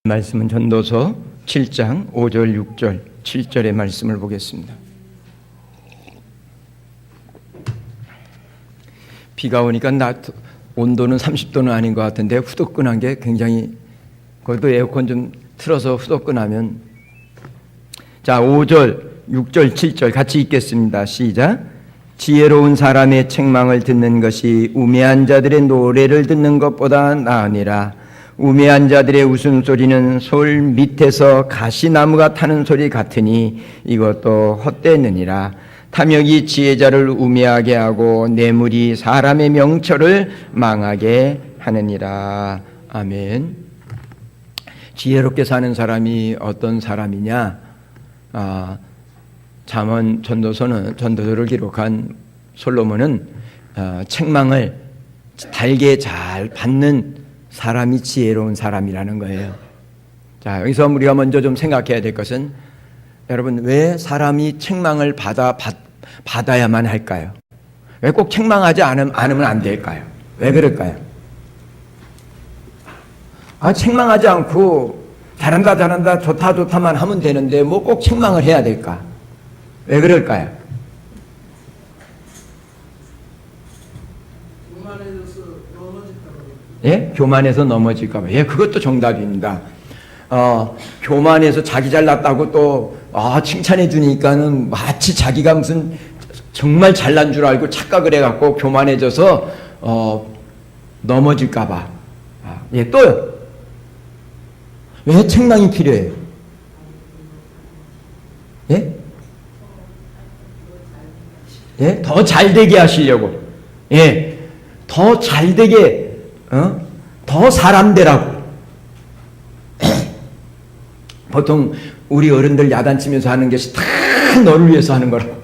말씀은 전도서 7장 5절, 6절, 7절의 말씀을 보겠습니다. 비가 오니까 온도는 30도는 아닌 것 같은데 후덥근한 게 굉장히, 그것도 에어컨 좀 틀어서 후덥근하면. 자, 5절, 6절, 7절 같이 읽겠습니다. 시작. 지혜로운 사람의 책망을 듣는 것이 우매한 자들의 노래를 듣는 것보다 나으니라. 우매한 자들의 웃음소리는 솔 밑에서 가시나무가 타는 소리 같으니 이것도 헛되느니라. 탐욕이 지혜자를 우매하게 하고 뇌물이 사람의 명철을 망하게 하느니라. 아멘. 지혜롭게 사는 사람이 어떤 사람이냐? 잠언 전도서를 기록한 솔로몬은 책망을 달게 잘 받는 사람이 지혜로운 사람이라는 거예요. 자, 여기서 우리가 먼저 좀 생각해야 될 것은, 여러분, 왜 사람이 책망을 받아야만 할까요? 왜 꼭 책망하지 않으면 안 될까요? 왜 그럴까요? 책망하지 않고 잘한다 좋다만 하면 되는데 뭐 꼭 책망을 해야 될까? 왜 그럴까요? 예? 교만해서 넘어질까 봐. 예, 그것도 정답입니다. 교만해서 자기 잘났다고 또 칭찬해 주니까는 마치 자기가 무슨 정말 잘난 줄 알고 착각을 해갖고 교만해져서 넘어질까 봐. 예, 또요. 왜 책망이 필요해요? 예? 예? 더 잘되게 하시려고. 예. 더 잘되게, 더 사람 되라고. 보통 우리 어른들 야단치면서 하는 것이 다 너를 위해서 하는 거라고.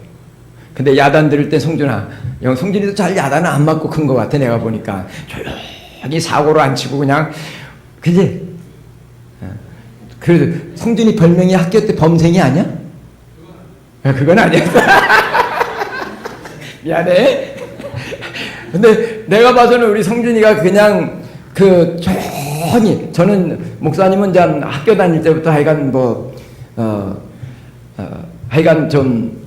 근데 야단 들을 때 성준이도 잘 야단을 안 맞고 큰 것 같아, 내가 보니까. 조용히 사고로 안 치고 그냥, 그지? 그래도 성준이 별명이 학교 때 범생이 아니야? 그건 아니야. 미안해. 근데 내가 봐서는 우리 성준이가 그냥 조용히, 저는 목사님은 이제 학교 다닐 때부터 하여간 하여간 좀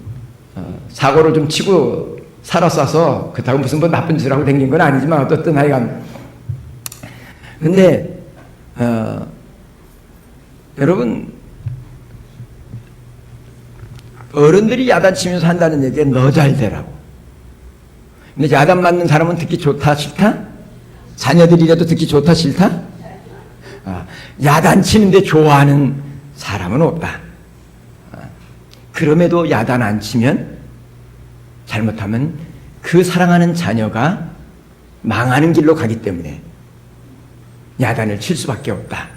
사고를 좀 치고 살았어서 그렇다고 무슨 나쁜 짓을 하고 다닌 건 아니지만 어떻든 하여간. 근데 여러분, 어른들이 야단치면서 한다는 얘기는 너 잘 되라고. 근데 야단 맞는 사람은 듣기 좋다 싫다? 자녀들이라도 듣기 좋다 싫다? 야단 치는데 좋아하는 사람은 없다. 그럼에도 야단 안 치면, 잘못하면 그 사랑하는 자녀가 망하는 길로 가기 때문에 야단을 칠 수밖에 없다.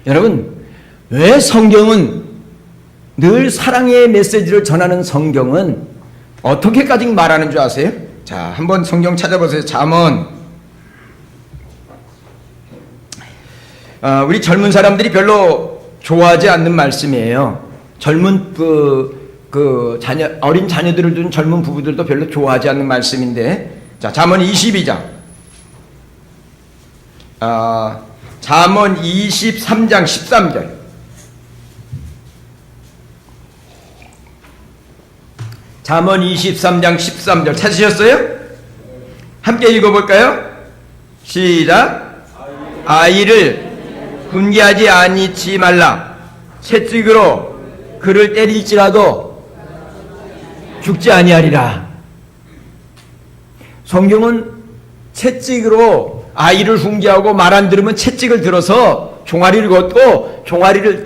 여러분, 왜 성경은, 늘 사랑의 메시지를 전하는 성경은 어떻게까지 말하는 줄 아세요? 자, 한번 성경 찾아보세요. 잠언. 우리 젊은 사람들이 별로 좋아하지 않는 말씀이에요. 젊은 어린 자녀들을 둔 젊은 부부들도 별로 좋아하지 않는 말씀인데, 자, 잠언 22장. 잠언 23장 13절. 잠언 23장 13절 찾으셨어요? 함께 읽어볼까요? 시작. 아이를 훈계하지 아니치 말라. 채찍으로 그를 때릴지라도 죽지 아니하리라. 성경은 채찍으로 아이를 훈계하고 말 안 들으면 채찍을 들어서 종아리를 걷고 종아리를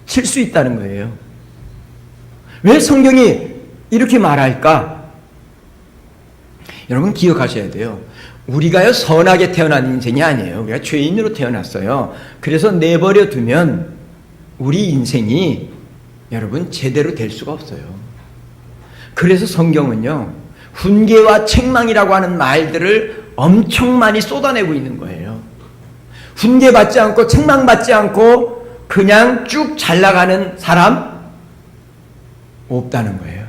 칠 수 있다는 거예요. 왜 성경이 이렇게 말할까? 여러분, 기억하셔야 돼요. 우리가요, 선하게 태어난 인생이 아니에요. 우리가 죄인으로 태어났어요. 그래서 내버려 두면 우리 인생이, 여러분, 제대로 될 수가 없어요. 그래서 성경은요, 훈계와 책망이라고 하는 말들을 엄청 많이 쏟아내고 있는 거예요. 훈계받지 않고 책망받지 않고 그냥 쭉 잘 나가는 사람 없다는 거예요.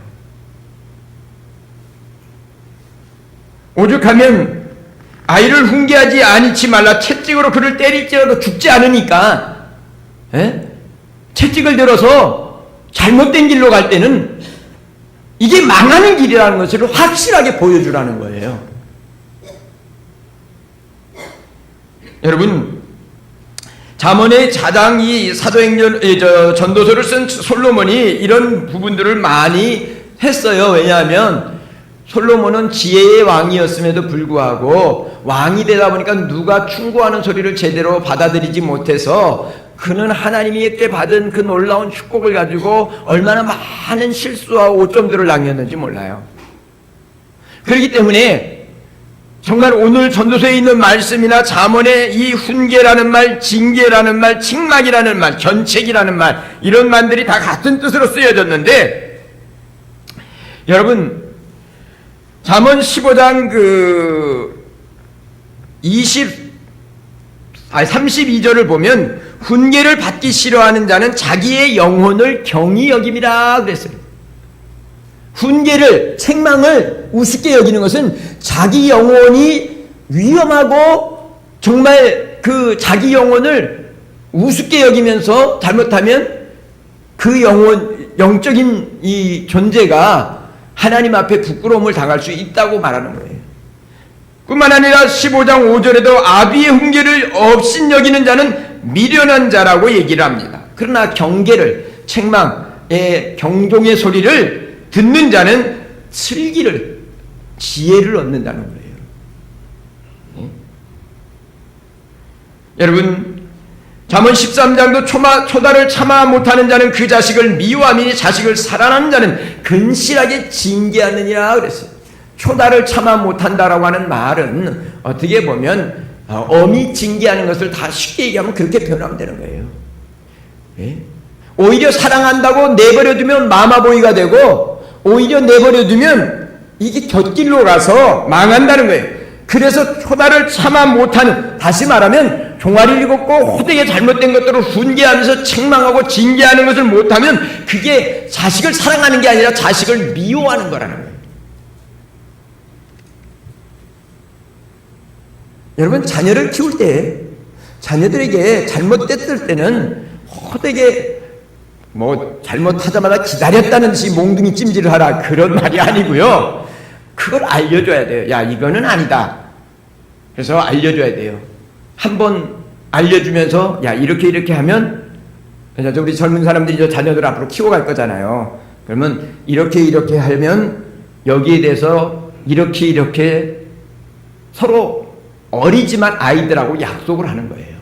오죽하면 아이를 훈계하지 아니치 말라. 채찍으로 그를 때릴지라도 죽지 않으니까, 채찍을 들어서 잘못된 길로 갈 때는 이게 망하는 길이라는 것을 확실하게 보여주라는 거예요. 여러분, 잠언의 자장 이 사도행전 전도서를 쓴 솔로몬이 이런 부분들을 많이 했어요. 왜냐하면 솔로몬은 지혜의 왕이었음에도 불구하고 왕이 되다 보니까 누가 충고하는 소리를 제대로 받아들이지 못해서 그는 하나님께 받은 그 놀라운 축복을 가지고 얼마나 많은 실수와 오점들을 남겼는지 몰라요. 그렇기 때문에 정말 오늘 전도서에 있는 말씀이나 잠언의 이 훈계라는 말, 징계라는 말, 책망이라는 말, 견책이라는 말, 이런 말들이 다 같은 뜻으로 쓰여졌는데, 여러분, 잠언 15장 32절을 보면 훈계를 받기 싫어하는 자는 자기의 영혼을 경히 여김이라 그랬어요. 훈계를, 책망을 우습게 여기는 것은 자기 영혼이 위험하고 정말 그 자기 영혼을 우습게 여기면서 잘못하면 그 영적인 이 존재가 하나님 앞에 부끄러움을 당할 수 있다고 말하는 거예요. 뿐만 아니라 15장 5절에도 아비의 훈계를 업신여기는 자는 미련한 자라고 얘기를 합니다. 그러나 경계를, 책망의 경종의 소리를 듣는 자는 슬기를, 지혜를 얻는다는 거예요. 여러분, 잠언 13장도 초다를 참아 못하는 자는 그 자식을 미워하니 자식을 사랑하는 자는 근실하게 징계하느니라 그랬어요. 초다를 참아 못한다라고 하는 말은 어떻게 보면 엄히 징계하는 것을 다 쉽게 얘기하면 그렇게 표현하면 되는 거예요. 오히려 사랑한다고 내버려두면 마마보이가 되고, 오히려 내버려두면 이게 곁길로 가서 망한다는 거예요. 그래서 초다를 참아 못하는, 다시 말하면 종아리를 걷고 호되게 잘못된 것들을 훈계하면서 책망하고 징계하는 것을 못하면 그게 자식을 사랑하는 게 아니라 자식을 미워하는 거라는 거예요. 여러분, 자녀를 키울 때 자녀들에게 잘못됐을 때는 호되게 잘못하자마자 기다렸다는 듯이 몽둥이 찜질을 하라, 그런 말이 아니고요. 그걸 알려줘야 돼요. 야, 이거는 아니다. 그래서 알려줘야 돼요. 한번 알려주면서, 야, 이렇게 하면, 우리 젊은 사람들이 저 자녀들 앞으로 키워갈 거잖아요. 그러면 이렇게 하면 여기에 대해서 이렇게 서로 어리지만 아이들하고 약속을 하는 거예요.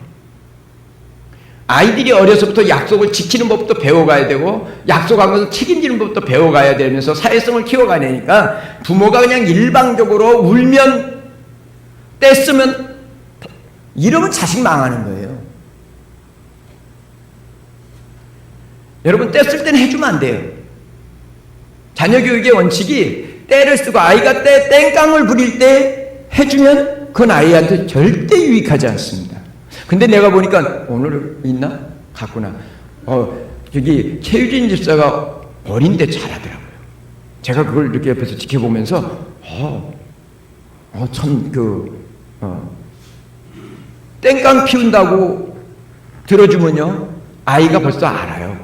아이들이 어려서부터 약속을 지키는 법부터 배워가야 되고, 약속하면서 책임지는 법부터 배워가야 되면서 사회성을 키워가니까 부모가 그냥 일방적으로 울면 떼쓰면 이러면 자식 망하는 거예요. 여러분, 떼쓸 때는 해주면 안 돼요. 자녀 교육의 원칙이 때를 쓰고 아이가 땡깡을 부릴 때 해주면 그건 아이한테 절대 유익하지 않습니다. 근데 내가 보니까 오늘 있나? 갔구나. 저기 최유진 집사가 어린데 잘하더라고요. 제가 그걸 이렇게 옆에서 지켜보면서 땡깡 피운다고 들어주면요, 아이가 벌써 알아요.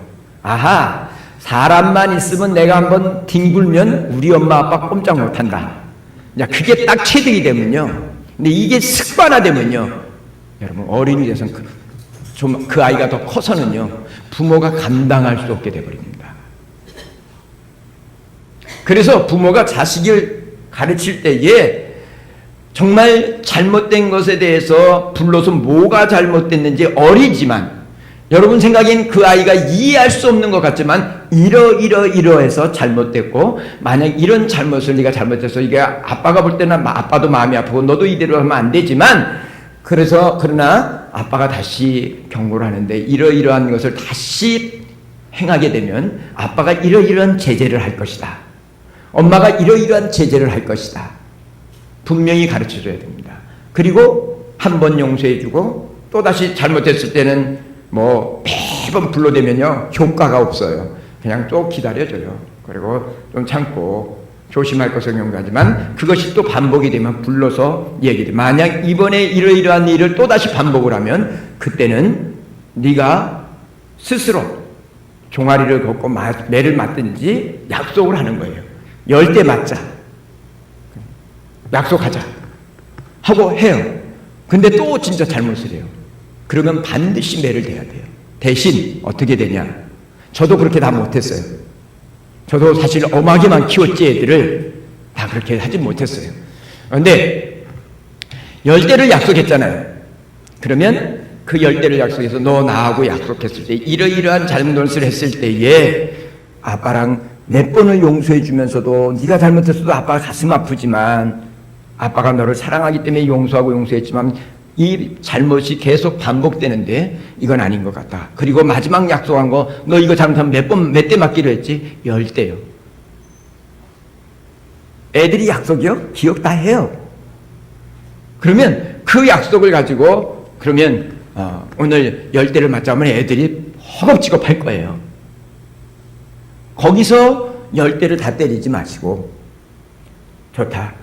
아하, 사람만 있으면 내가 한번 뒹굴면 우리 엄마 아빠 꼼짝 못한다. 그게 딱 체득이 되면요, 근데 이게 습관화되면요, 여러분, 어린이 돼서는 그 아이가 더 커서는요, 부모가 감당할 수 없게 되어버립니다. 그래서 부모가 자식을 가르칠 때에 정말 잘못된 것에 대해서 불러서 뭐가 잘못됐는지 어리지만, 여러분 생각엔 그 아이가 이해할 수 없는 것 같지만 이러해서 잘못됐고, 만약 이런 잘못을 네가 잘못해서 이게 아빠가 볼 때는 아빠도 마음이 아프고 너도 이대로 하면 안 되지만, 그러나 아빠가 다시 경고를 하는데 이러이러한 것을 다시 행하게 되면 아빠가 이러이러한 제재를 할 것이다. 엄마가 이러이러한 제재를 할 것이다. 분명히 가르쳐줘야 됩니다. 그리고 한 번 용서해주고 또다시 잘못했을 때는 매번 불러대면요, 효과가 없어요. 그냥 또 기다려줘요. 그리고 좀 참고 조심할 것을 경고하지만 그것이 또 반복이 되면 불러서 얘기돼. 만약 이번에 이러이러한 일을 또다시 반복을 하면 그때는 네가 스스로 종아리를 걷고 매를 맞든지 약속을 하는 거예요. 열대 맞자. 약속하자. 하고 해요. 근데 또 진짜 잘못을 해요. 그러면 반드시 매를 대야 돼요. 대신 어떻게 되냐. 저도 그렇게 다 못했어요. 저도 사실 엄하게만 키웠지 애들을 다 그렇게 하지 못했어요. 그런데 열대를 약속했잖아요. 그러면 그 열대를 약속해서 너 나하고 약속했을 때 이러이러한 잘못을 했을 때에 아빠랑 몇 번을 용서해 주면서도 네가 잘못했어도 아빠가 가슴 아프지만 아빠가 너를 사랑하기 때문에 용서하고 용서했지만 이 잘못이 계속 반복되는데 이건 아닌 것 같다. 그리고 마지막 약속한 거 너 이거 잘못하면 몇 대 맞기로 했지? 10대요. 애들이 약속이요? 기억 다 해요. 그러면 그 약속을 가지고 그러면 오늘 10대를 맞자면 애들이 허겁지겁 할 거예요. 거기서 10대를 다 때리지 마시고 좋다.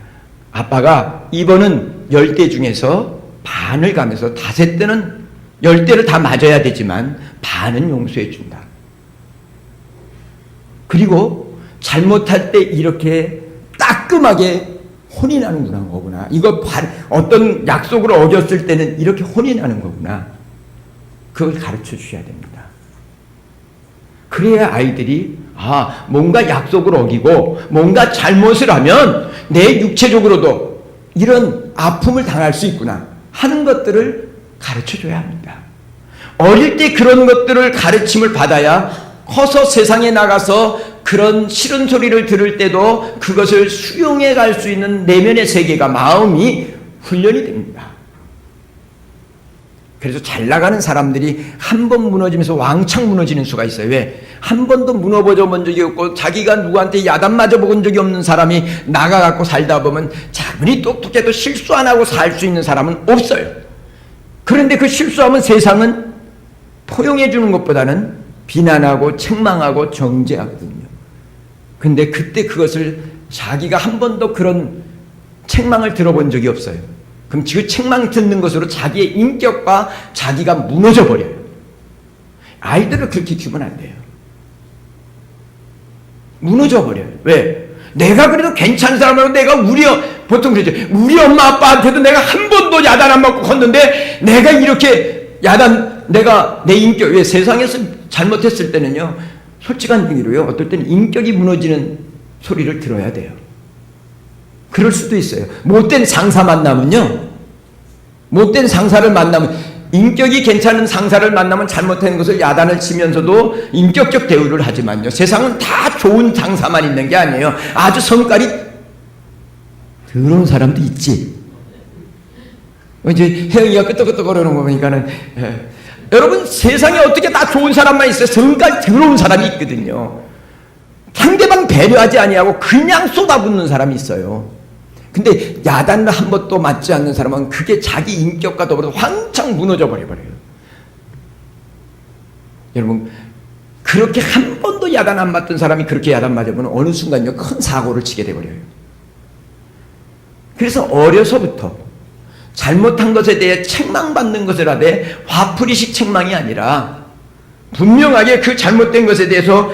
아빠가 이번은 10대 중에서 반을 가면서 5대는 10대를 다 맞아야 되지만 반은 용서해 준다. 그리고 잘못할 때 이렇게 따끔하게 혼이 나는 거구나. 이거 어떤 약속을 어겼을 때는 이렇게 혼이 나는 거구나. 그걸 가르쳐 주셔야 됩니다. 그래야 아이들이 뭔가 약속을 어기고 뭔가 잘못을 하면 내 육체적으로도 이런 아픔을 당할 수 있구나 하는 것들을 가르쳐 줘야 합니다. 어릴 때 그런 것들을 가르침을 받아야 커서 세상에 나가서 그런 싫은 소리를 들을 때도 그것을 수용해 갈 수 있는 내면의 세계가 마음이 훈련이 됩니다. 그래서 잘 나가는 사람들이 한 번 무너지면서 왕창 무너지는 수가 있어요. 왜? 한 번도 무너져 본 적이 없고 자기가 누구한테 야단 맞아 본 적이 없는 사람이 나가갖고 살다 보면 자분이 똑똑해도 실수 안 하고 살 수 있는 사람은 없어요. 그런데 그 실수하면 세상은 포용해 주는 것보다는 비난하고 책망하고 정죄하거든요. 근데 그때 그것을 자기가 한 번도 그런 책망을 들어본 적이 없어요. 그럼 그 책망 듣는 것으로 자기의 인격과 자기가 무너져 버려요. 아이들을 그렇게 키우면 안 돼요. 무너져 버려요. 왜? 내가 그래도 괜찮은 사람으로 내가 보통 그러죠. 우리 엄마 아빠한테도 내가 한 번도 야단 안 맞고 컸는데 내가 이렇게 내가 내 인격, 왜 세상에서 잘못했을 때는요, 솔직한 얘기로요, 어떨 때는 인격이 무너지는 소리를 들어야 돼요. 그럴 수도 있어요. 못된 상사 만나면요, 못된 상사를 만나면, 인격이 괜찮은 상사를 만나면 잘못한 것을 야단을 치면서도 인격적 대우를 하지만요, 세상은 다 좋은 상사만 있는 게 아니에요. 아주 성깔이 더러운 사람도 있지. 이제 혜영이가 끄떡끄떡 거리는 거 보니까는, 여러분, 세상에 어떻게 다 좋은 사람만 있어요? 성깔 더러운 사람이 있거든요. 상대방 배려하지 아니하고 그냥 쏟아붓는 사람이 있어요. 근데 야단을 한 번도 맞지 않는 사람은 그게 자기 인격과 더불어 황창 무너져 버려요. 여러분, 그렇게 한 번도 야단 안 맞던 사람이 그렇게 야단 맞으면 어느 순간요, 큰 사고를 치게 돼버려요. 그래서 어려서부터 잘못한 것에 대해 책망받는 것을 하되 화풀이식 책망이 아니라 분명하게 그 잘못된 것에 대해서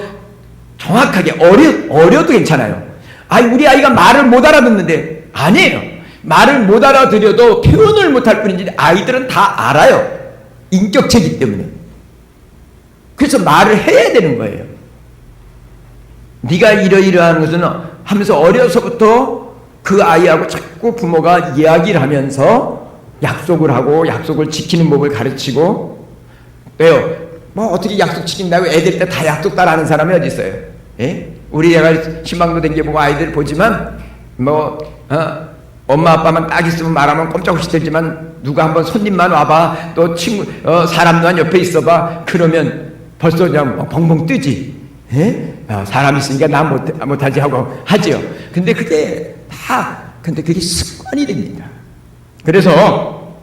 정확하게 어려도 괜찮아요. 우리 아이가 말을 못 알아듣는데, 아니에요. 말을 못 알아들여도 표현을 못할 뿐이지 아이들은 다 알아요. 인격체이기 때문에. 그래서 말을 해야 되는 거예요. 네가 이러이러한 것은 하면서 어려서부터 그 아이하고 자꾸 부모가 이야기를 하면서 약속을 하고 약속을 지키는 법을 가르치고. 왜요? 어떻게 약속 지킨다고 애들 때 다 약속 따라하는 사람이 어디 있어요? 예? 우리 애가 신방도 댕겨보고 아이들 보지만 엄마 아빠만 딱 있으면 말하면 꼼짝없이 들지만 누가 한번 손님만 와봐, 또 친구 사람만 옆에 있어봐, 그러면 벌써 그냥 벙벙 뜨지. 예? 사람 있으니까 나 못하지 하고 하지요. 근데 그게 습관이 됩니다. 그래서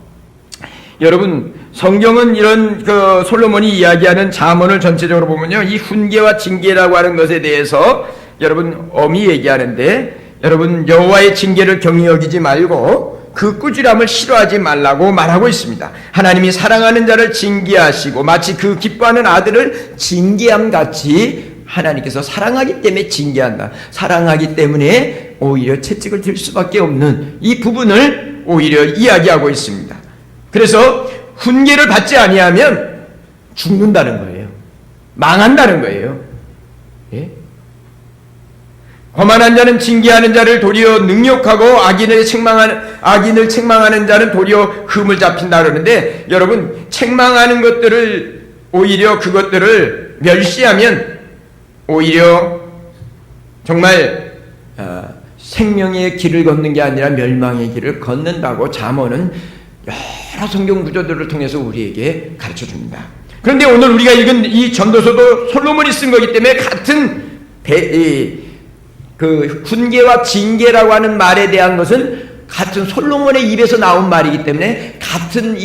여러분, 성경은 이런 솔로몬이 이야기하는 잠언을 전체적으로 보면요, 이 훈계와 징계라고 하는 것에 대해서 여러분 엄히 얘기하는데, 여러분 여호와의 징계를 경히 여기지 말고 그 꾸지람을 싫어하지 말라고 말하고 있습니다. 하나님이 사랑하는 자를 징계하시고 마치 그 기뻐하는 아들을 징계함 같이 하나님께서 사랑하기 때문에 징계한다. 사랑하기 때문에 오히려 채찍을 들 수밖에 없는 이 부분을 오히려 이야기하고 있습니다. 그래서 훈계를 받지 아니하면 죽는다는 거예요. 망한다는 거예요. 예? 거만한 자는 징계하는 자를 도리어 능욕하고 악인을 책망하는 자는 도리어 흠을 잡힌다 그러는데, 여러분 책망하는 것들을 오히려 그것들을 멸시하면 오히려 정말 생명의 길을 걷는 게 아니라 멸망의 길을 걷는다고 잠언은 여러 성경 구조들을 통해서 우리에게 가르쳐 줍니다. 그런데 오늘 우리가 읽은 이 전도서도 솔로몬이 쓴 거기 때문에 같은 그 훈계와 징계라고 하는 말에 대한 것은 같은 솔로몬의 입에서 나온 말이기 때문에 같은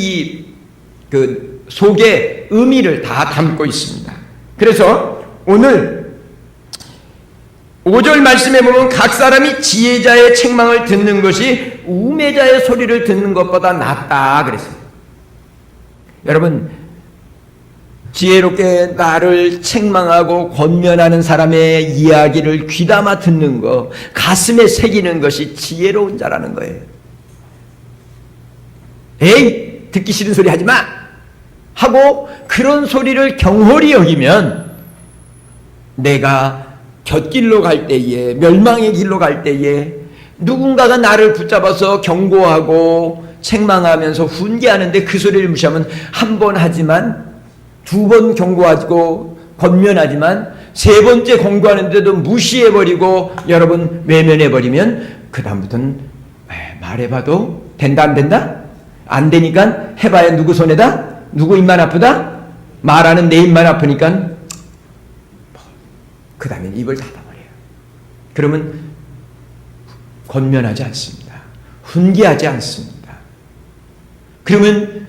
그 속에 의미를 다 담고 있습니다. 그래서 오늘 5절 말씀에 보면 각 사람이 지혜자의 책망을 듣는 것이 우매자의 소리를 듣는 것보다 낫다 그랬어요. 여러분, 지혜롭게 나를 책망하고 권면하는 사람의 이야기를 귀담아 듣는 것, 가슴에 새기는 것이 지혜로운 자라는 거예요. 에이, 듣기 싫은 소리 하지 마! 하고 그런 소리를 경홀히 여기면 내가 곁길로 갈 때에, 멸망의 길로 갈 때에 누군가가 나를 붙잡아서 경고하고 책망하면서 훈계하는데 그 소리를 무시하면 한 번 하지만, 두 번 경고하고 권면하지만 세 번째 권고하는데도 무시해버리고 여러분 외면해버리면 그 다음부터는 말해봐도 된다 안 된다? 안 되니까 해봐야 누구 손해다? 누구 입만 아프다? 말하는 내 입만 아프니까 그 다음에 입을 닫아버려요. 그러면 권면하지 않습니다. 훈계하지 않습니다. 그러면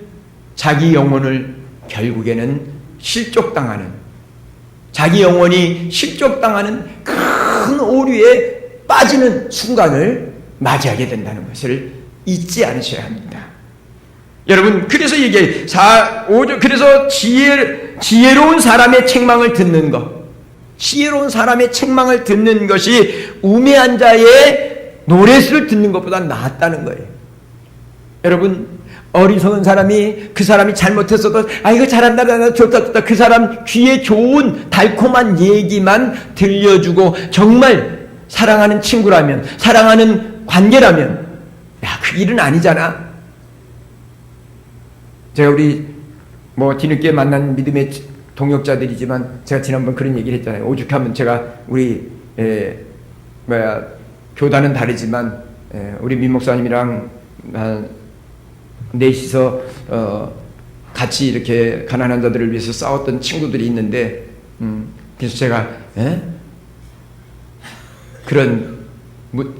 자기 영혼을 결국에는 실족당하는, 자기 영혼이 실족당하는 큰 오류에 빠지는 순간을 맞이하게 된다는 것을 잊지 않으셔야 합니다. 여러분, 그래서 얘기해요. 그래서 지혜로운 사람의 책망을 듣는 것, 지혜로운 사람의 책망을 듣는 것이 우매한 자의 노랫소리를 듣는 것보다 낫다는 거예요. 여러분, 어리석은 사람이 그 사람이 잘못했어도 이거 잘한다 좋다 그 사람 귀에 좋은 달콤한 얘기만 들려주고 정말 사랑하는 친구라면, 사랑하는 관계라면 그 일은 아니잖아. 제가 우리 뒤늦게 만난 믿음의 동역자들이지만 제가 지난번 그런 얘기를 했잖아요. 오죽하면 제가 우리 교단은 다르지만 우리 민 목사님이랑 넷이서 같이 이렇게 가난한 자들을 위해서 싸웠던 친구들이 있는데, 그래서 제가 그런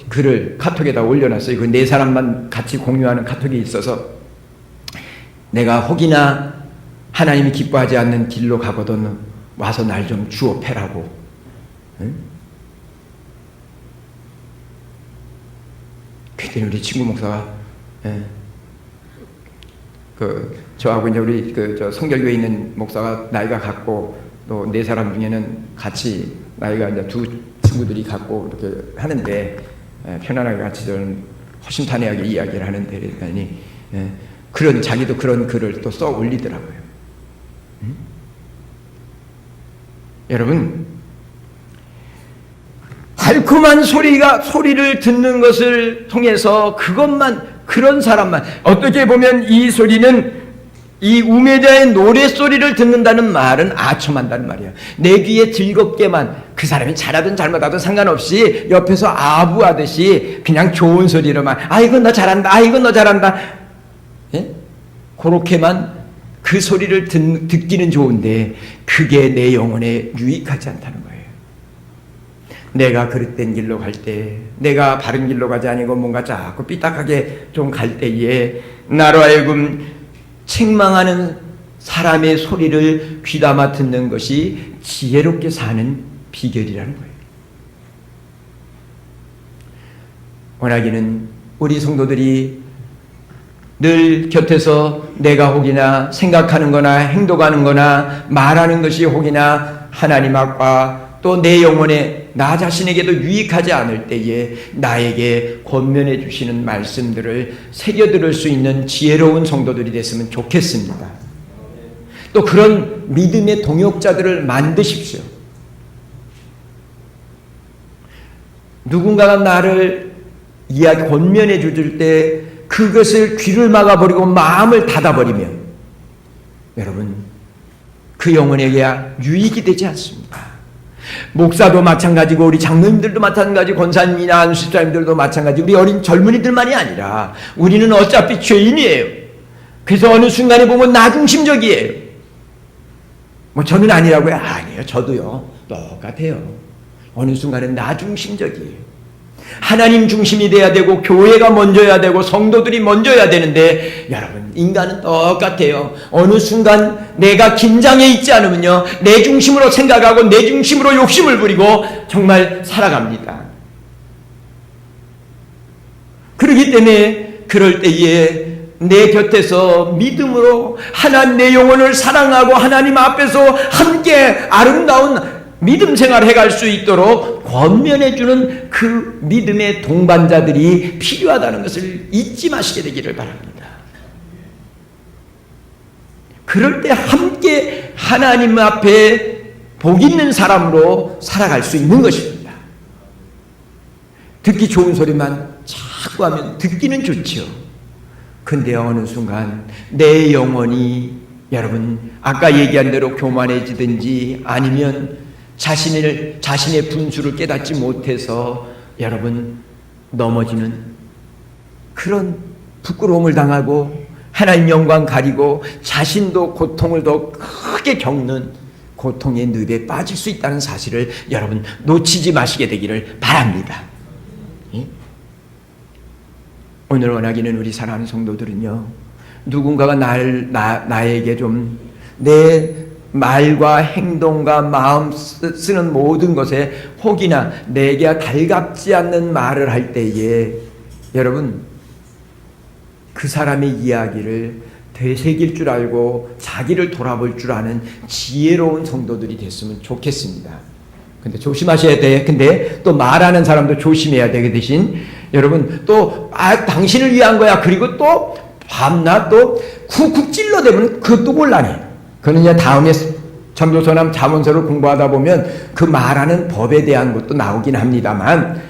글을 카톡에다 올려놨어요. 그 네 사람만 같이 공유하는 카톡이 있어서, 내가 혹이나 하나님이 기뻐하지 않는 길로 가거든 와서 날 좀 주워 패라고. 그랬더니 우리 친구 목사가 저하고 이제 우리 저 성결교에 있는 목사가 나이가 같고 또 네 사람 중에는 같이 나이가 이제 두 친구들이 같고 이렇게 하는데 편안하게 같이 좀 허심탄회하게 이야기를 하는데, 그랬더니 자기도 그런 글을 또 써 올리더라고요. 여러분, 달콤한 소리를 듣는 것을 통해서 그런 사람만, 어떻게 보면 이 소리는 이 우매자의 노랫소리를 듣는다는 말은 아첨한다는 말이에요. 내 귀에 즐겁게만, 그 사람이 잘하든 잘못하든 상관없이 옆에서 아부하듯이 그냥 좋은 소리로만, 이건 너 잘한다, 이건 너 잘한다, 그렇게만 그 소리를 듣기는 좋은데 그게 내 영혼에 유익하지 않다는 거예요. 내가 그릇된 길로 갈 때, 내가 바른 길로 가지 아니고 뭔가 자꾸 삐딱하게 좀 갈 때에 나로 하여금 책망하는 사람의 소리를 귀담아 듣는 것이 지혜롭게 사는 비결이라는 거예요. 원하기는 우리 성도들이 늘 곁에서 내가 혹이나 생각하는 거나 행동하는 거나 말하는 것이 혹이나 하나님 앞과 또 내 영혼에 나 자신에게도 유익하지 않을 때에 나에게 권면해 주시는 말씀들을 새겨 들을 수 있는 지혜로운 성도들이 됐으면 좋겠습니다. 또 그런 믿음의 동역자들을 만드십시오. 누군가가 나를 권면해 줄 때 그것을 귀를 막아버리고 마음을 닫아버리면 여러분 그 영혼에게 유익이 되지 않습니다. 목사도 마찬가지고 우리 장로님들도 마찬가지고 권사님이나 안수집사님들도 마찬가지, 우리 어린 젊은이들만이 아니라 우리는 어차피 죄인이에요. 그래서 어느 순간에 보면 나 중심적이에요. 뭐 저는 아니라고요? 아니에요. 저도요. 똑같아요. 어느 순간은 나 중심적이에요. 하나님 중심이 돼야 되고 교회가 먼저야 되고 성도들이 먼저야 되는데 여러분 인간은 똑같아요. 어느 순간 내가 긴장해 있지 않으면요 내 중심으로 생각하고 내 중심으로 욕심을 부리고 정말 살아갑니다. 그렇기 때문에 그럴 때에 내 곁에서 믿음으로 하나님 내 영혼을 사랑하고 하나님 앞에서 함께 아름다운 믿음 생활을 해갈 수 있도록 권면해주는 그 믿음의 동반자들이 필요하다는 것을 잊지 마시게 되기를 바랍니다. 그럴 때 함께 하나님 앞에 복 있는 사람으로 살아갈 수 있는 것입니다. 듣기 좋은 소리만 자꾸 하면 듣기는 좋죠. 근데 어느 순간 내 영혼이 여러분 아까 얘기한 대로 교만해지든지 아니면 자신의 분수를 깨닫지 못해서 여러분 넘어지는 그런 부끄러움을 당하고 하나님 영광 가리고 자신도 고통을 더 크게 겪는 고통의 늪에 빠질 수 있다는 사실을 여러분 놓치지 마시게 되기를 바랍니다. 오늘 원하기는 우리 사랑하는 성도들은요 누군가가 나에게 좀 내 말과 행동과 마음 쓰는 모든 것에 혹이나 내게 달갑지 않는 말을 할 때에 여러분 그 사람의 이야기를 되새길 줄 알고 자기를 돌아볼 줄 아는 지혜로운 성도들이 됐으면 좋겠습니다. 근데 조심하셔야 돼. 근데 또 말하는 사람도 조심해야 되게 대신 여러분 또 당신을 위한 거야. 그리고 또 밤낮 또 쿡쿡 찔러대면 그것도 곤란해. 그는 이제 다음에 전도서나 자문서를 공부하다 보면 그 말하는 법에 대한 것도 나오긴 합니다만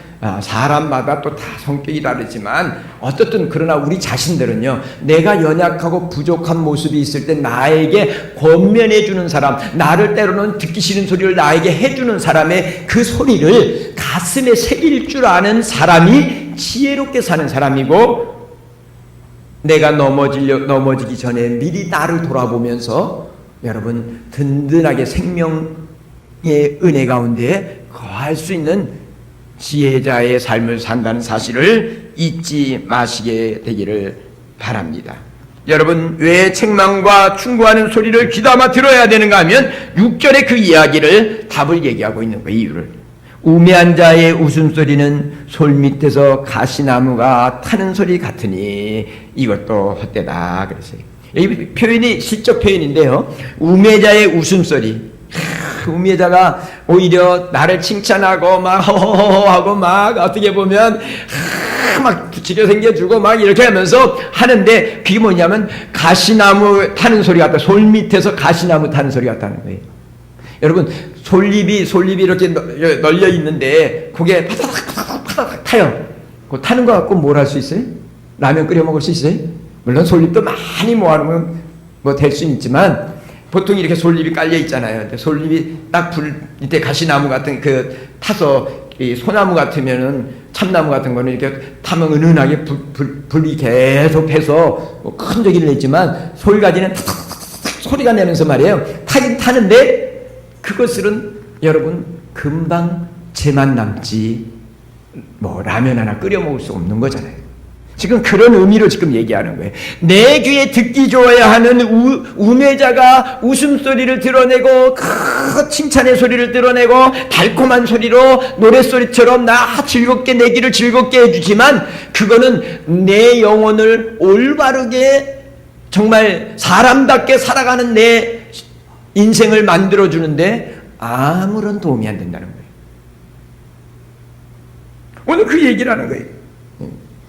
사람마다 또 다 성격이 다르지만 어떻든 그러나 우리 자신들은요 내가 연약하고 부족한 모습이 있을 때 나에게 권면해 주는 사람, 나를 때로는 듣기 싫은 소리를 나에게 해주는 사람의 그 소리를 가슴에 새길 줄 아는 사람이 지혜롭게 사는 사람이고, 내가 넘어지기 전에 미리 나를 돌아보면서 여러분 든든하게 생명의 은혜 가운데 거할 수 있는 지혜자의 삶을 산다는 사실을 잊지 마시게 되기를 바랍니다. 여러분 왜 책망과 충고하는 소리를 귀담아 들어야 되는가 하면 6절의 그 이야기를 답을 얘기하고 있는 거예요. 이유를. 우매한 자의 웃음소리는 솔밑에서 가시나무가 타는 소리 같으니 이것도 헛되다 그랬어요. 이 표현이 시적 표현인데요. 우매자의 웃음소리. 우매자가 오히려 나를 칭찬하고 막 허허허하고 막 어떻게 보면 막 부치려 생겨주고 막 이렇게 하면서 하는데 그게 뭐냐면 가시나무 타는 소리 같다. 솔밑에서 가시나무 타는 소리 같다는 거예요. 여러분 솔잎이 이렇게 널려 있는데 그게 파닥파닥 타요. 그 타는 거 갖고 뭘 할 수 있어요? 라면 끓여 먹을 수 있어요? 물론 솔잎도 많이 모아놓으면 뭐 될 수는 있지만 보통 이렇게 솔잎이 깔려 있잖아요. 솔잎이 딱 밑에 가시나무 같은 그 타서 이 소나무 같으면은 참나무 같은 거는 이렇게 타면 은은하게 불이 계속 해서 뭐 큰 저기를 냈지만 솔가지는 탁탁탁 소리가 내면서 말이에요. 타긴 타는데 그것은 여러분 금방 재만 남지 뭐 라면 하나 끓여 먹을 수 없는 거잖아요. 지금 그런 의미로 지금 얘기하는 거예요. 내 귀에 듣기 좋아야 하는 우매자가 웃음소리를 드러내고 칭찬의 소리를 드러내고 달콤한 소리로 노랫소리처럼 나 즐겁게 내 귀를 즐겁게 해주지만 그거는 내 영혼을 올바르게 정말 사람답게 살아가는 내 인생을 만들어주는데 아무런 도움이 안 된다는 거예요. 오늘 그 얘기를 하는 거예요.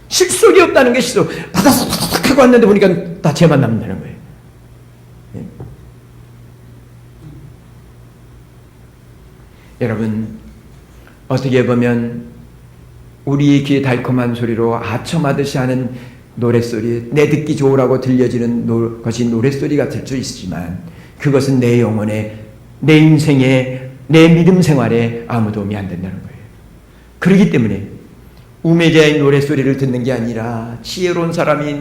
실속이 없다는 게 실속. 바닥바닥 하고 왔는데 보니까 다 죄만 남는다는 거예요. 여러분, 어떻게 보면 우리의 귀에 달콤한 소리로 아첨하듯이 하는 노랫소리, 내 듣기 좋으라고 들려지는 것이 노랫소리가 될 수 있지만 그것은 내 영혼에, 내 인생에, 내 믿음 생활에 아무 도움이 안 된다는 거예요. 그렇기 때문에 우매자의 노랫소리를 듣는 게 아니라 지혜로운 사람이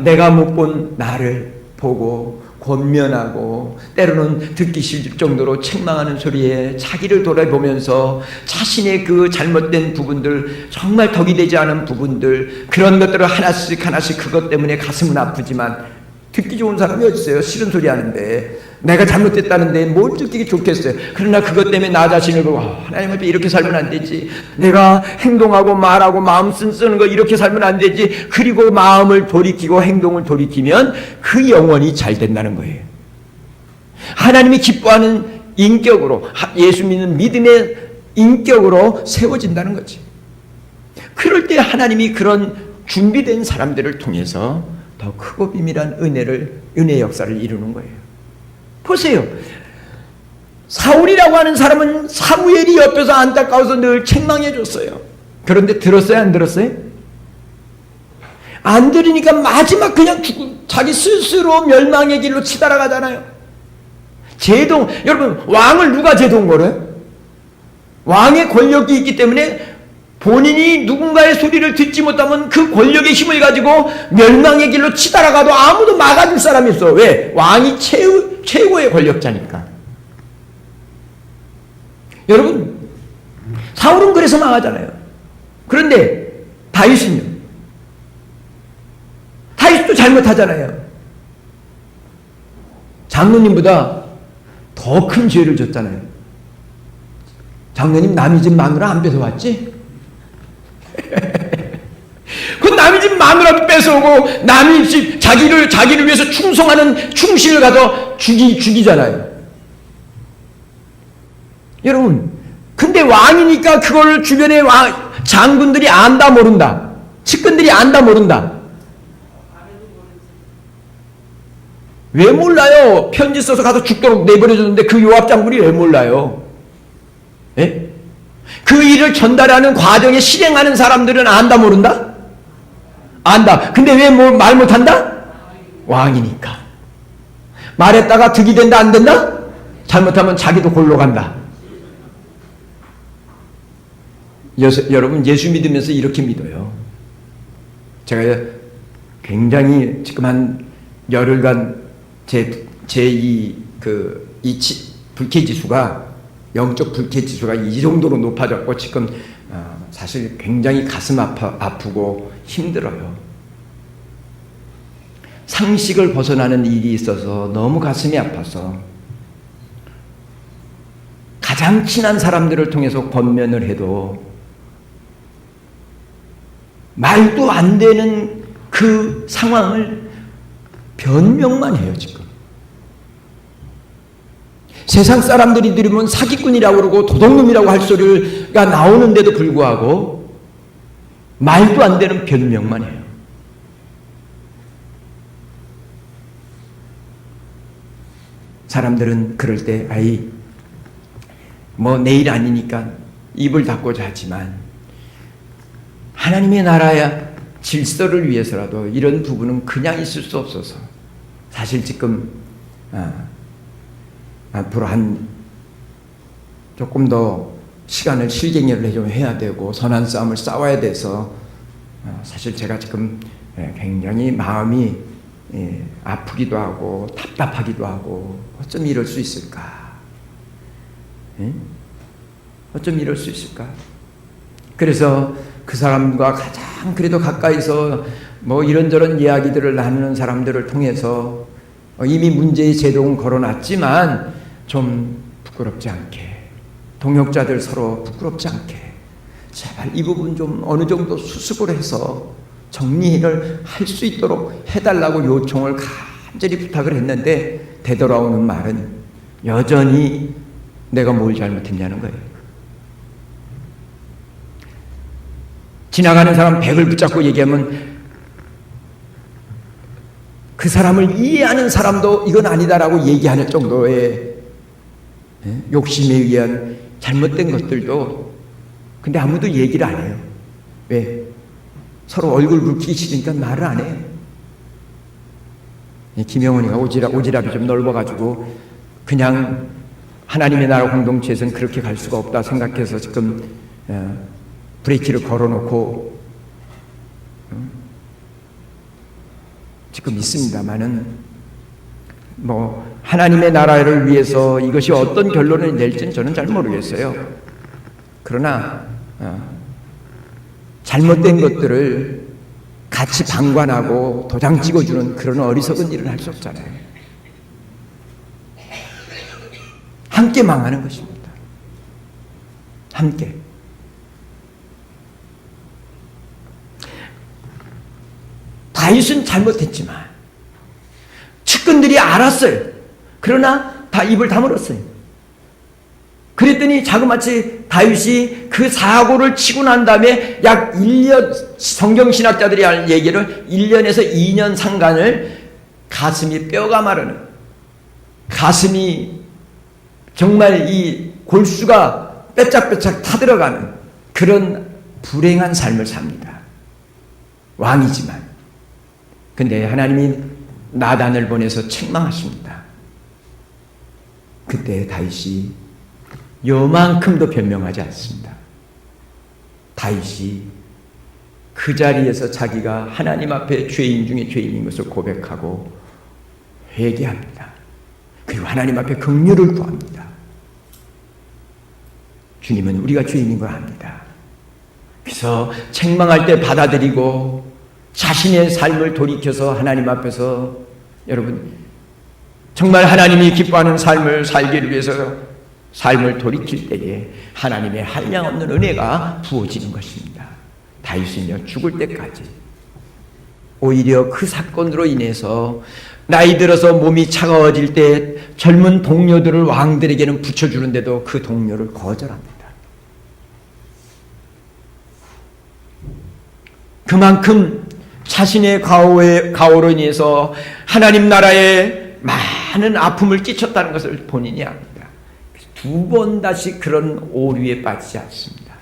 내가 못 본 나를 보고 권면하고 때로는 듣기 싫을 정도로 책망하는 소리에 자기를 돌아보면서 자신의 그 잘못된 부분들, 정말 덕이 되지 않은 부분들, 그런 것들을 하나씩 그것 때문에 가슴은 아프지만 듣기 좋은 사람이 어디 있어요? 싫은 소리 하는데 내가 잘못됐다는데 뭘 듣기 좋겠어요? 그러나 그것 때문에 나 자신을 보고 하나님 앞에 이렇게 살면 안 되지, 내가 행동하고 말하고 마음 쓰는 거 이렇게 살면 안 되지, 그리고 마음을 돌이키고 행동을 돌이키면 그 영혼이 잘 된다는 거예요. 하나님이 기뻐하는 인격으로, 예수 믿는 믿음의 인격으로 세워진다는 거지. 그럴 때 하나님이 그런 준비된 사람들을 통해서 더 크고 비밀한 은혜의 역사를 이루는 거예요. 보세요. 사울이라고 하는 사람은 사무엘이 옆에서 안타까워서 늘 책망해 줬어요. 그런데 들었어요? 안 들었어요? 안 들으니까 마지막 그냥 자기 스스로 멸망의 길로 치달아가잖아요. 여러분, 왕을 누가 제동 걸어요? 왕의 권력이 있기 때문에 본인이 누군가의 소리를 듣지 못하면 그 권력의 힘을 가지고 멸망의 길로 치달아가도 아무도 막아줄 사람이 없어. 왜? 왕이 최고의 권력자니까. 여러분, 사울은 그래서 망하잖아요. 그런데 다윗은요? 다윗도 잘못하잖아요. 장로님보다 더 큰 죄를 졌잖아요. 장로님 남의 집 마누라 안 뺏어왔지? 그 남의 집 마누라도 뺏어오고 남의 집 자기를 위해서 충성하는 충신을 가서 죽이잖아요. 여러분, 근데 왕이니까 그걸 주변의 장군들이 안다 모른다, 측근들이 안다 모른다. 왜 몰라요? 편지 써서 가서 죽도록 내버려줬는데 그 요압 장군이 왜 몰라요? 예? 그 일을 전달하는 과정에 실행하는 사람들은 안다 모른다? 안다. 근데 왜 말 못한다? 왕이니까. 말했다가 득이 된다 안 된다? 잘못하면 자기도 골로 간다. 여러분, 예수 믿으면서 이렇게 믿어요. 제가 굉장히 지금 한 열흘간 불쾌지수가, 영적 불쾌지수가 이 정도로 높아졌고 지금 사실 굉장히 가슴 아프고 힘들어요. 상식을 벗어나는 일이 있어서 너무 가슴이 아파서 가장 친한 사람들을 통해서 권면을 해도 말도 안 되는 그 상황을 변명만 해요, 지금. 세상 사람들이 들으면 사기꾼이라고 그러고 도둑놈이라고 할 소리가 나오는데도 불구하고 말도 안 되는 변명만 해요. 사람들은 그럴 때 내일 아니니까 입을 닫고자 하지만 하나님의 나라의 질서를 위해서라도 이런 부분은 그냥 있을 수 없어서 사실 지금 앞으로 조금 더 시간을 실갱이를 좀 해야 되고 선한 싸움을 싸워야 돼서 사실 제가 지금 굉장히 마음이 아프기도 하고 답답하기도 하고 어쩜 이럴 수 있을까? 어쩜 이럴 수 있을까? 그래서 그 사람과 가장 그래도 가까이서 뭐 이런저런 이야기들을 나누는 사람들을 통해서 이미 문제의 제동은 걸어놨지만 좀 부끄럽지 않게, 동역자들 서로 부끄럽지 않게 제발 이 부분 좀 어느 정도 수습을 해서 정리를 할 수 있도록 해달라고 요청을 간절히 부탁을 했는데 되돌아오는 말은 여전히 내가 뭘 잘못했냐는 거예요. 지나가는 사람 100을 붙잡고 얘기하면 그 사람을 이해하는 사람도 이건 아니다라고 얘기하는 정도의 욕심에 의한 잘못된 것들도 근데 아무도 얘기를 안 해요. 왜? 서로 얼굴 붉히기 싫으니까 말을 안 해요. 김영훈이가 오지랖이 좀 넓어가지고 그냥 하나님의 나라 공동체에서는 그렇게 갈 수가 없다 생각해서 지금 브레이크를 걸어놓고 지금 있습니다만은 뭐 하나님의 나라를 위해서 이것이 어떤 결론을 낼지는 저는 잘 모르겠어요. 그러나 잘못된 것들을 같이 방관하고 도장 찍어주는 그런 어리석은 일을 할 수 없잖아요. 함께 망하는 것입니다. 함께. 다윗은 잘못했지만 측근들이 알았어요. 그러나 다 입을 다물었어요. 그랬더니 자그마치 다윗이 그 사고를 치고 난 다음에 약 1년, 성경신학자들이 하는 얘기를 1년에서 2년 상간을 가슴이 뼈가 마르는, 가슴이 정말 이 골수가 빼짝빼짝 타들어가는 그런 불행한 삶을 삽니다. 왕이지만. 근데 하나님이 나단을 보내서 책망하십니다. 그때 다윗이 요만큼도 변명하지 않습니다. 다윗이 그 자리에서 자기가 하나님 앞에 죄인 중에 죄인인 것을 고백하고 회개합니다. 그리고 하나님 앞에 긍휼을 구합니다. 주님은 우리가 죄인인 걸 압니다. 그래서 책망할 때 받아들이고 자신의 삶을 돌이켜서 하나님 앞에서 여러분 정말 하나님이 기뻐하는 삶을 살기를 위해서 삶을 돌이킬 때에 하나님의 한량없는 은혜가 부어지는 것입니다. 다윗은요 죽을 때까지 오히려 그 사건으로 인해서 나이 들어서 몸이 차가워질 때 젊은 동료들을 왕들에게는 붙여주는데도 그 동료를 거절합니다. 그만큼 자신의 가오로 인해서 하나님 나라에 많은 아픔을 끼쳤다는 것을 본인이 압니다. 두 번 다시 그런 오류에 빠지지 않습니다.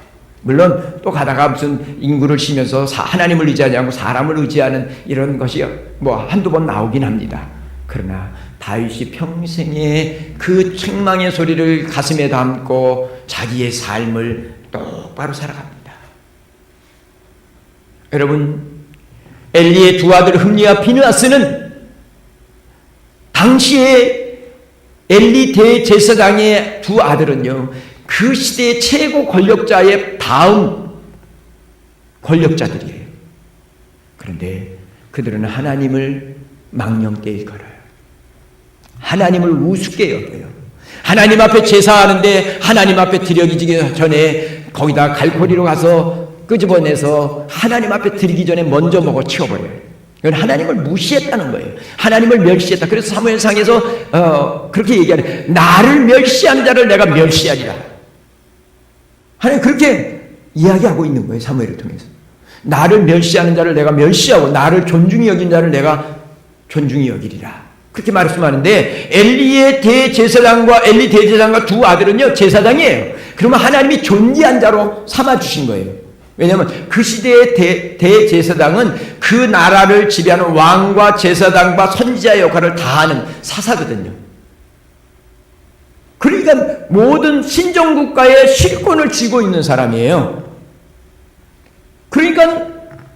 물론 또 가다가 무슨 인구를 쉬면서 하나님을 의지하지 않고 사람을 의지하는 이런 것이 뭐 한두 번 나오긴 합니다. 그러나 다윗이 평생에 그 책망의 소리를 가슴에 담고 자기의 삶을 똑바로 살아갑니다. 여러분, 엘리의 두 아들 흠니와 비느하스는 당시에 엘리 대제사장의 두 아들은요, 그 시대의 최고 권력자의 다음 권력자들이에요. 그런데 그들은 하나님을 망령되이 걸어요. 하나님을 우습게 여겨요. 하나님 앞에 제사하는데 하나님 앞에 드려지기 전에 거기다 갈고리로 가서 끄집어내서 하나님 앞에 드리기 전에 먼저 먹어 치워버려요. 이건 하나님을 무시했다는 거예요. 하나님을 멸시했다. 그래서 사무엘상에서 그렇게 얘기하는, 나를 멸시하는 자를 내가 멸시하리라. 하나님 그렇게 이야기하고 있는 거예요. 사무엘을 통해서. 나를 멸시하는 자를 내가 멸시하고 나를 존중히 여긴 자를 내가 존중히 여기리라. 그렇게 말씀하는데 엘리의 대제사장과 엘리 대제사장과 두 아들은요 제사장이에요. 그러면 하나님이 존귀한 자로 삼아주신 거예요. 왜냐하면 그 시대의 대제사장은 그 나라를 지배하는 왕과 제사장과 선지자의 역할을 다하는 사사거든요. 그러니까 모든 신정국가의 실권을 쥐고 있는 사람이에요. 그러니까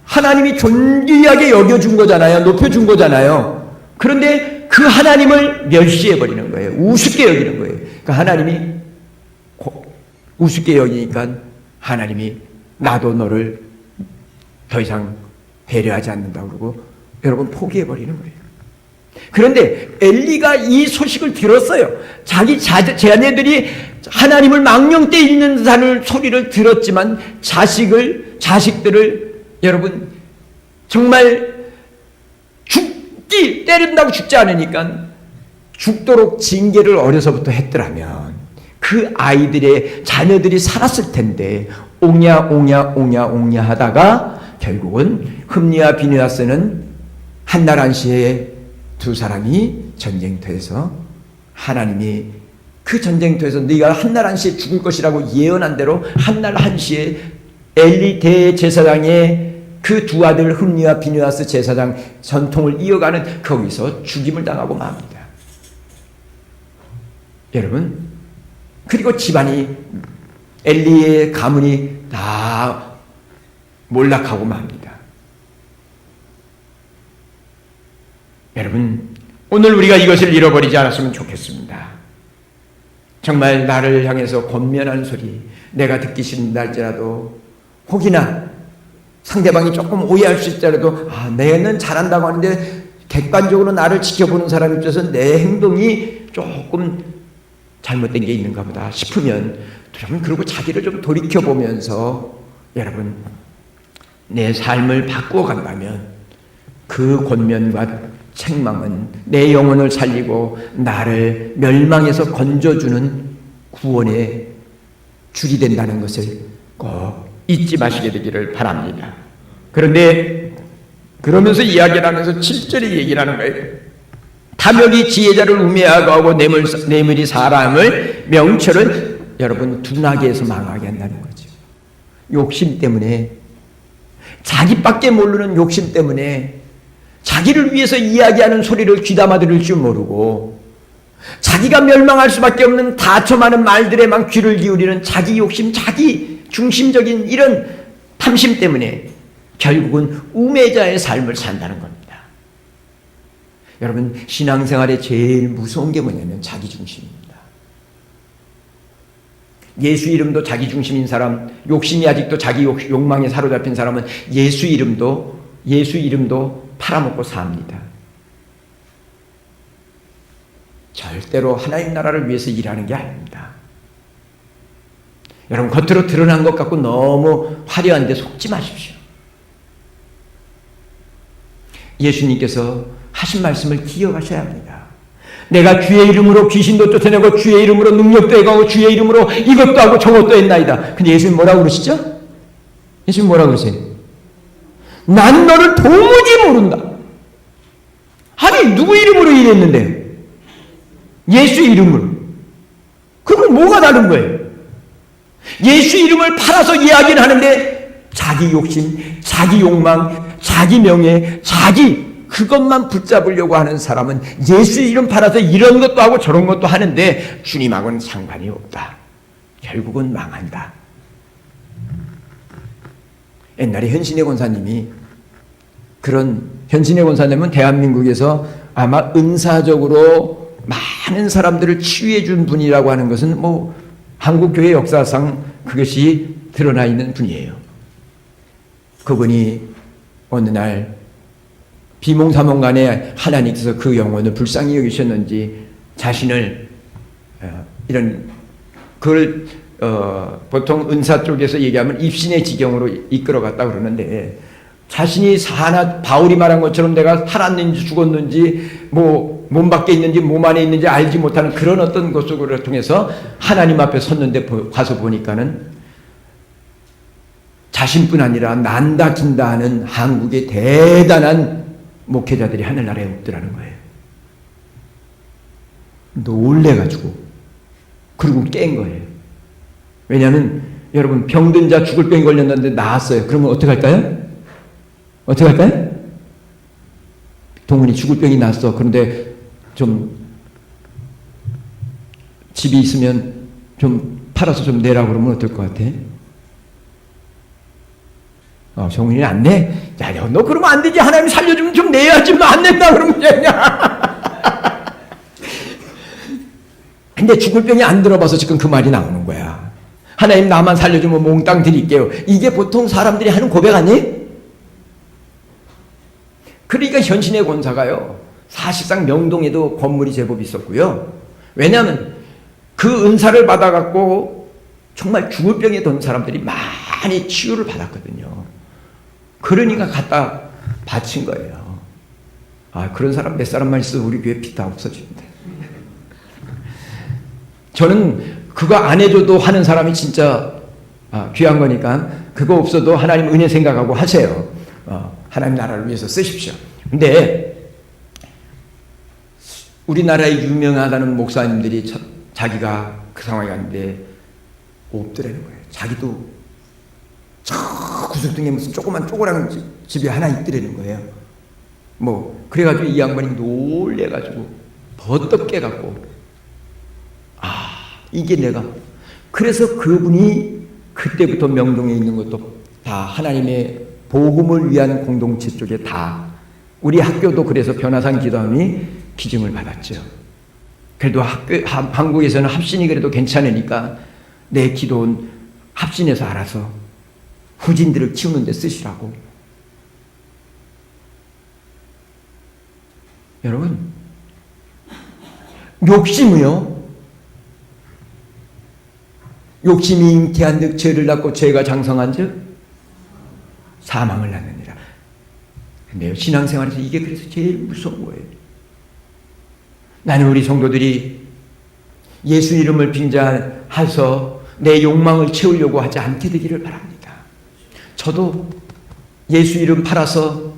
하나님이 존귀하게 여겨준 거잖아요. 높여준 거잖아요. 그런데 그 하나님을 멸시해버리는 거예요. 우습게 여기는 거예요. 그러니까 하나님이 우습게 여기니까 하나님이 나도 너를 더 이상 배려하지 않는다고 그러고 여러분 포기해버리는 거예요. 그런데 엘리가 이 소식을 들었어요. 자기 자녀들이 하나님을 망령되이 있는 소리를 들었지만 자식들을 여러분 정말 때린다고 죽지 않으니까 죽도록 징계를 어려서부터 했더라면 그 아이들의 자녀들이 살았을 텐데 옹냐 하다가 결국은 흠니와 비느하스는 한날 한시에 두 사람이 전쟁터에서 하나님이 그 전쟁터에서 네가 한날 한시에 죽을 것이라고 예언한 대로 한날 한시에 엘리 대제사장의 그 두 아들 흠니와 비느하스 제사장 전통을 이어가는 거기서 죽임을 당하고 맙니다. 여러분, 그리고 집안이 엘리의 가문이 다 몰락하고 맙니다. 여러분, 오늘 우리가 이것을 잃어버리지 않았으면 좋겠습니다. 정말 나를 향해서 권면하는 소리 내가 듣기 싫은다 할지라도 혹이나 상대방이 조금 오해할 수 있더라도 내는 잘한다고 하는데 객관적으로 나를 지켜보는 사람 입장에서 내 행동이 조금 잘못된 게 있는가 보다 싶으면 여러분 그리고 자기를 좀 돌이켜보면서 여러분 내 삶을 바꾸어 간다면 그 권면과 책망은 내 영혼을 살리고 나를 멸망에서 건져주는 구원의 줄이 된다는 것을 꼭 잊지 마시게 되기를 바랍니다. 그런데 그러면서 이야기를 하면서 7절에 얘기를 하는 거예요. 탐욕이 지혜자를 우매하게 하고 뇌물이 사람을 명철은 여러분 둔하게 해서 망하게 한다는 거죠. 욕심 때문에 자기밖에 모르는 욕심 때문에 자기를 위해서 이야기하는 소리를 귀담아 들을 줄 모르고 자기가 멸망할 수밖에 없는 다처 많은 말들에만 귀를 기울이는 자기 욕심, 자기 중심적인 이런 탐심 때문에 결국은 우매자의 삶을 산다는 겁니다. 여러분 신앙생활에 제일 무서운 게 뭐냐면 자기중심입니다. 예수 이름도 자기중심인 사람, 욕심이 아직도 자기 욕망에 사로잡힌 사람은 예수 이름도 팔아먹고 삽니다. 절대로 하나님 나라를 위해서 일하는 게 아닙니다. 여러분 겉으로 드러난 것 같고 너무 화려한데 속지 마십시오. 예수님께서 하신 말씀을 기억하셔야 합니다. 내가 주의 이름으로 귀신도 쫓아내고 주의 이름으로 능력도 해가고 주의 이름으로 이것도 하고 저것도 했나이다. 근데 예수님 뭐라고 그러시죠? 예수님 뭐라고 그러세요? 난 너를 도무지 모른다. 아니 누구 이름으로 일했는데? 예수 이름으로. 그럼 뭐가 다른 거예요? 예수 이름을 팔아서 이야기는 하는데 자기 욕심, 자기 욕망, 자기 명예, 그것만 붙잡으려고 하는 사람은 예수 이름 팔아서 이런 것도 하고 저런 것도 하는데 주님하고는 상관이 없다. 결국은 망한다. 옛날에 현신의 권사님은 대한민국에서 아마 은사적으로 많은 사람들을 치유해 준 분이라고 하는 것은 한국교회 역사상 그것이 드러나 있는 분이에요. 그분이 어느 날 비몽사몽간에 하나님께서 그 영혼을 불쌍히 여기셨는지 자신을 그걸 보통 은사 쪽에서 얘기하면 입신의 지경으로 이끌어갔다 그러는데 자신이 바울이 말한 것처럼 내가 살았는지 죽었는지 몸 밖에 있는지 몸 안에 있는지 알지 못하는 그런 어떤 것을 통해서 하나님 앞에 섰는데 가서 보니까는 자신뿐 아니라 난다 긴다 하는 한국의 대단한 목회자들이 하늘나라에 없더라는 거예요. 놀래가지고 그리고 깬 거예요. 왜냐하면 여러분 병든 자 죽을 병이 걸렸는데 나았어요. 그러면 어떻게 할까요? 동훈이 죽을 병이 났어. 그런데 좀 집이 있으면 좀 팔아서 좀 내라고 그러면 어떨 것 같아? 정훈이 안 내? 야, 너 그러면 안 되지. 하나님 살려주면 좀 내야지. 안 낸다 그러면 되냐? 근데 죽을 병이 안 들어봐서 지금 그 말이 나오는 거야. 하나님 나만 살려주면 몽땅 드릴게요. 이게 보통 사람들이 하는 고백 아니에요? 그러니까 현신의 권사가요, 사실상 명동에도 건물이 제법 있었고요. 왜냐하면 그 은사를 받아갖고 정말 죽을 병에 든 사람들이 많이 치유를 받았거든요. 그러니까 갖다 바친 거예요. 아, 그런 사람 몇 사람만 있어도 우리 교회 피 다 없어집니다. 저는 그거 안 해줘도 하는 사람이 진짜 귀한 거니까 그거 없어도 하나님 은혜 생각하고 하세요. 하나님 나라를 위해서 쓰십시오. 근데 우리나라에 유명하다는 목사님들이 자기가 그 상황이 아닌데 없더라는 거예요. 자기도 저 구석등에 무슨 조그만 쪼그란 집이 하나 있더라는 거예요. 뭐 그래가지고 이 양반이 놀래가지고 버떡 깨갖고 이게 내가, 그래서 그분이 그때부터 명동에 있는 것도 다 하나님의 복음을 위한 공동체 쪽에 다, 우리 학교도 그래서 변화산 기도함이 기증을 받았죠. 그래도 한국에서는 합신이 그래도 괜찮으니까 내 기도는 합신에서 알아서 후진들을 키우는 데 쓰시라고. 여러분, 욕심이요, 욕심이 잉태한 듯 죄를 낳고 죄가 장성한 즉 사망을 낳느니라. 근데요, 신앙생활에서 이게 그래서 제일 무서운 거예요. 나는 우리 성도들이 예수 이름을 빙자해서 내 욕망을 채우려고 하지 않게 되기를 바랍니다. 저도 예수 이름 팔아서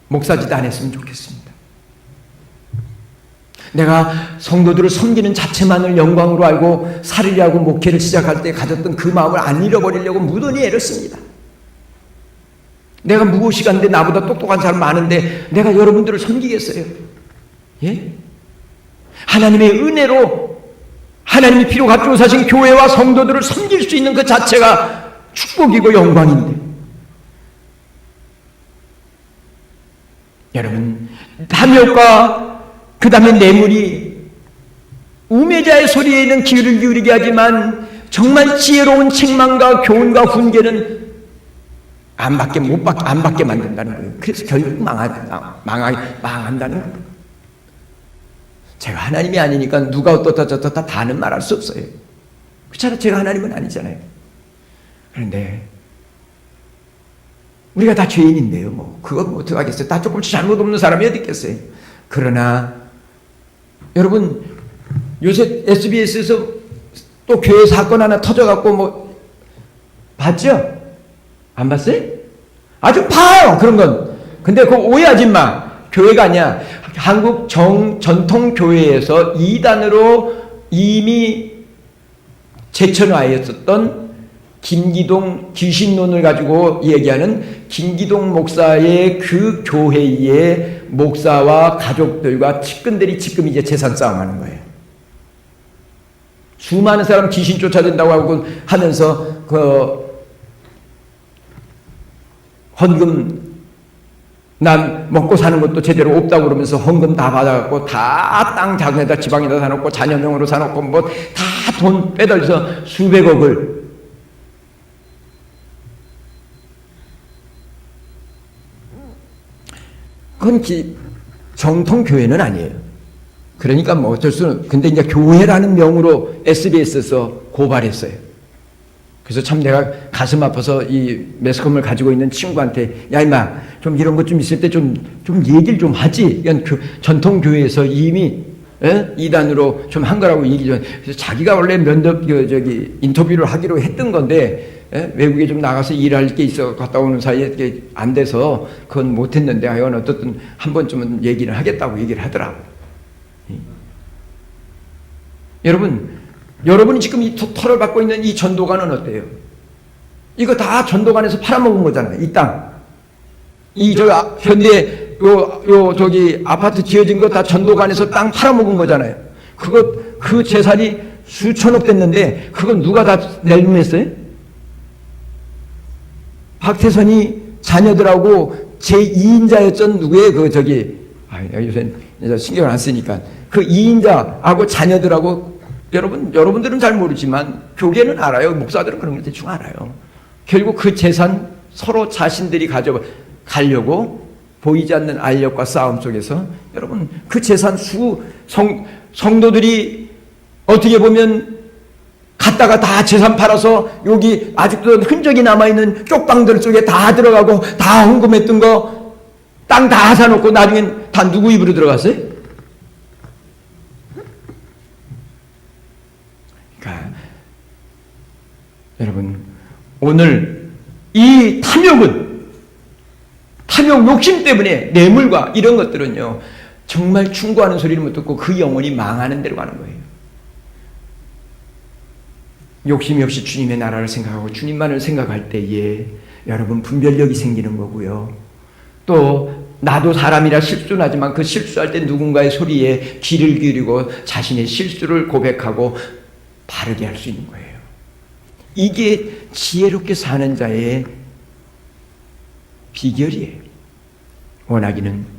목사짓 안 했으면 좋겠습니다. 내가 성도들을 섬기는 자체만을 영광으로 알고 살으려고 목회를 시작할 때 가졌던 그 마음을 안 잃어버리려고 무던히 애를 씁니다. 내가 무엇이간데 나보다 똑똑한 사람 많은데 내가 여러분들을 섬기겠어요? 예? 하나님의 은혜로 하나님이 피로 값주고 사신 교회와 성도들을 섬길 수 있는 그 자체가 축복이고 영광인데, 여러분, 탐욕과 그 다음에 뇌물이 우매자의 소리에는 귀를 기울이게 하지만 정말 지혜로운 책망과 교훈과 훈계는 안 받게 만든다는 거예요. 그래서 결국 망한다는 거예요. 제가 하나님이 아니니까 누가 어떻다 저떻다 다는 말할 수 없어요. 그렇잖아요. 제가 하나님은 아니잖아요. 그런데 우리가 다 죄인인데요. 뭐 그거 뭐 어떻게 하겠어요. 다 조금씩 잘못 없는 사람이 어디 있겠어요. 그러나 여러분, 요새 SBS에서 또 교회 사건 하나 터져갖고 뭐 봤죠? 안 봤어요? 아주 봐요, 그런 건. 근데 그거 오해하지 마. 교회가 아니야. 한국 전통교회에서 이단으로 이미 제천화했었던 김기동 귀신론을 가지고 얘기하는 김기동 목사의 그 교회의 목사와 가족들과 측근들이 지금 이제 재산 싸움하는 거예요. 수많은 사람 귀신 쫓아낸다고 하고 하면서 그 헌금, 난 먹고 사는 것도 제대로 없다고 그러면서 헌금 다 받아갖고 다 땅 자금에다 지방에다 사놓고 자녀명으로 사놓고 뭐 다 돈 빼돌려서 수백억을. 그건 정통교회는 아니에요. 그러니까 뭐 어쩔 수는, 근데 이제 교회라는 명으로 SBS에서 고발했어요. 그래서 참 내가 가슴 아파서 이 매스컴을 가지고 있는 친구한테, 야 임마 좀 이런 것 좀 있을 때 좀 얘기를 좀 하지. 그러니까 전통교회에서 이미 이단으로 좀 한 거라고 얘기 좀. 그래서 자기가 원래 면접 인터뷰를 하기로 했던 건데 외국에 좀 나가서 일할 게 있어 갔다 오는 사이에 이게 안 돼서 그건 못 했는데 하여간 어떻든 한 번쯤은 얘기를 하겠다고 얘기를 하더라고. 여러분이 지금 이 털을 받고 있는 이 전도관은 어때요? 이거 다 전도관에서 팔아먹은 거잖아요. 이 땅. 현대 저기 아파트 지어진 거 다 전도관에서 땅 팔아먹은 거잖아요. 그 재산이 수천억 됐는데 그건 누가 다 낼름했어요? 박태선이 자녀들하고 제2인자였던 누구의 요새 신경을 안 쓰니까 그 2인자하고 자녀들하고, 여러분들은 잘 모르지만 교계는 알아요. 목사들은 그런 걸 대충 알아요. 결국 그 재산 서로 자신들이 가져가려고 보이지 않는 알력과 싸움 속에서 여러분 그 재산 성도들이 어떻게 보면 갔다가 다 재산 팔아서 여기 아직도 흔적이 남아있는 쪽방들 속에 다 들어가고 다 헌금했던 거 땅 다 사놓고 나중엔 다 누구 입으로 들어갔어요? 그러니까 여러분 오늘 이 탐욕 욕심 때문에 뇌물과 이런 것들은요 정말 충고하는 소리를 못 듣고 그 영혼이 망하는 데로 가는 거예요. 욕심 역시 주님의 나라를 생각하고 주님만을 생각할 때에 여러분 분별력이 생기는 거고요. 또 나도 사람이라 실수는 하지만 그 실수할 때 누군가의 소리에 귀를 기울이고 자신의 실수를 고백하고 바르게 할 수 있는 거예요. 이게 지혜롭게 사는 자의 비결이에요. 원하기는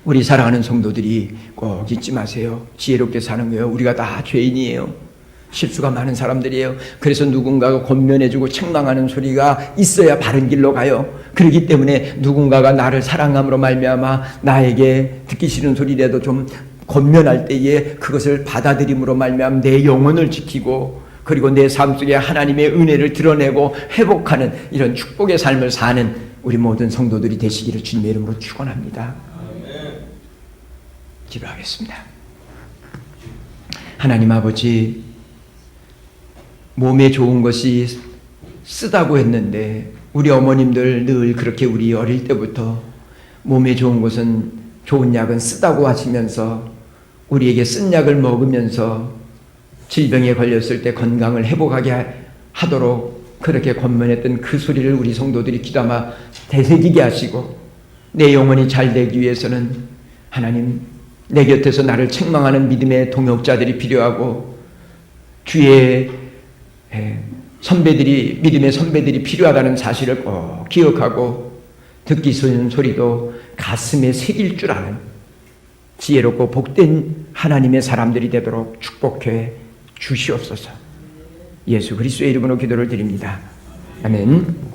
우리 사랑하는 성도들이 꼭 잊지 마세요. 지혜롭게 사는 거예요. 우리가 다 죄인이에요. 실수가 많은 사람들이에요. 그래서 누군가가 권면해주고 책망하는 소리가 있어야 바른 길로 가요. 그렇기 때문에 누군가가 나를 사랑함으로 말미암아 나에게 듣기 싫은 소리라도 좀 권면할 때에 그것을 받아들임으로 말미암아 내 영혼을 지키고 그리고 내 삶 속에 하나님의 은혜를 드러내고 회복하는 이런 축복의 삶을 사는 우리 모든 성도들이 되시기를 주님의 이름으로 축원합니다. 기도하겠습니다. 하나님 아버지, 몸에 좋은 것이 쓰다고 했는데 우리 어머님들 늘 그렇게 우리 어릴 때부터 몸에 좋은 것은 좋은 약은 쓰다고 하시면서 우리에게 쓴 약을 먹으면서 질병에 걸렸을 때 건강을 회복하게 하도록 그렇게 권면했던 그 소리를 우리 성도들이 귀담아 되새기게 하시고 내 영혼이 잘 되기 위해서는 하나님 내 곁에서 나를 책망하는 믿음의 동역자들이 필요하고 주의 선배들이 믿음의 선배들이 필요하다는 사실을 꼭 기억하고 듣기 싫은 소리도 가슴에 새길 줄 아는 지혜롭고 복된 하나님의 사람들이 되도록 축복해 주시옵소서. 예수 그리스도의 이름으로 기도를 드립니다. 아멘.